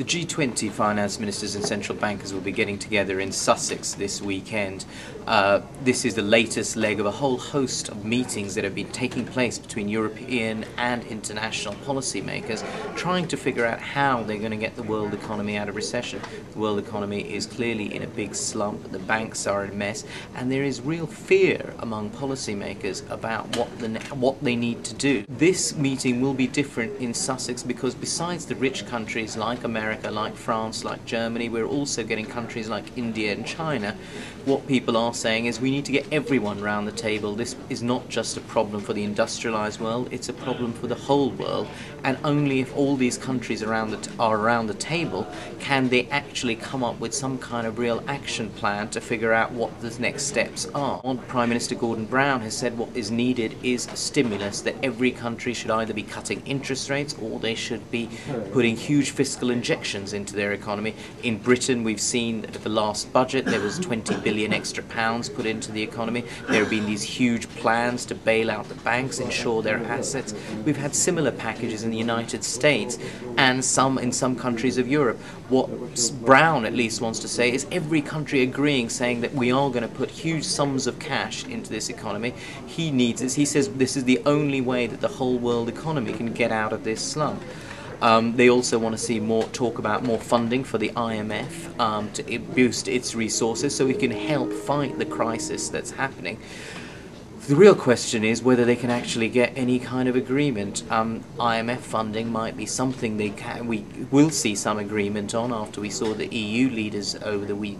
The G20 finance ministers and central bankers will be getting together in Sussex this weekend. This is the latest leg of a whole host of meetings that have been taking place between European and international policymakers, trying to figure out how they're going to get the world economy out of recession. The world economy is clearly in a big slump, the banks are in a mess, and there is real fear among policymakers about what they need to do. This meeting will be different in Sussex because besides the rich countries like America, like France, like Germany, we're also getting countries like India and China. What people are saying is we need to get everyone round the table. This is not just a problem for the industrialized world, it's a problem for the whole world, and only if all these countries are around the table can they actually come up with some kind of real action plan to figure out what the next steps are. Prime Minister Gordon Brown has said what is needed is a stimulus, that every country should either be cutting interest rates or they should be putting huge fiscal injections into their economy. In Britain, we've seen at the last budget there was 20 billion extra pounds put into the economy. There have been these huge plans to bail out the banks, insure their assets. We've had similar packages in the United States and in some countries of Europe. What Brown at least wants to say is every country agreeing, saying that we are going to put huge sums of cash into this economy. He says this is the only way that the whole world economy can get out of this slump. They also want to see talk about more funding for the IMF to boost its resources so we can help fight the crisis that's happening. The real question is whether they can actually get any kind of agreement. IMF funding might be something we will see some agreement on after we saw the EU leaders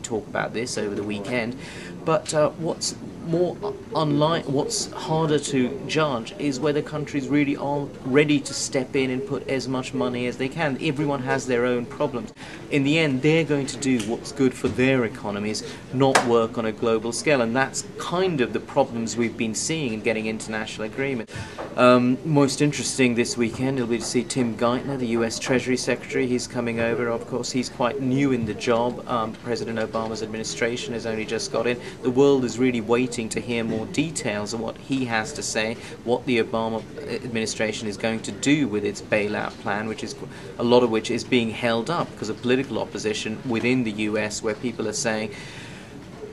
talk about this over the weekend. But what's harder to judge is whether countries really are ready to step in and put as much money as they can. Everyone has their own problems. In the end, they're going to do what's good for their economies, not work on a global scale, and that's kind of the problems we've been seeing in getting international agreement. Most interesting this weekend will be to see Tim Geithner, the US Treasury Secretary. He's coming over. Of course, he's quite new in the job. President Obama's administration has only just got in. The world is really waiting to hear more details of what he has to say, what the Obama administration is going to do with its bailout plan, which is a lot of which is being held up because of political opposition within the US, where people are saying,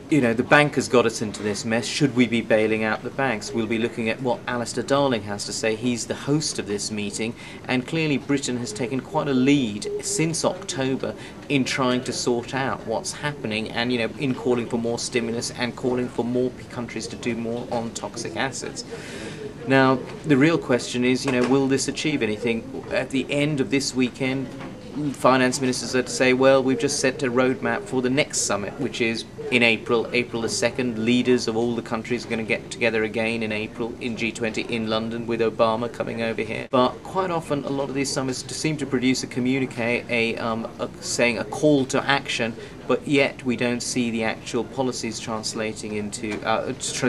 you know, the bankers got us into this mess, should we be bailing out the banks? We'll be looking at what Alistair Darling has to say. He's the host of this meeting, and clearly Britain has taken quite a lead since October in trying to sort out what's happening and, you know, in calling for more stimulus and calling for more countries to do more on toxic assets. Now, the real question is, you know, will this achieve anything? At the end of this weekend, finance ministers are to say, well, we've just set a roadmap for the next summit, which is in April the 2nd. Leaders of all the countries are going to get together again in April in G20 in London, with Obama coming over here. But quite often a lot of these summits seem to produce a communique, saying a call to action, but yet we don't see the actual policies translating into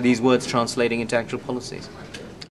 these words translating into actual policies.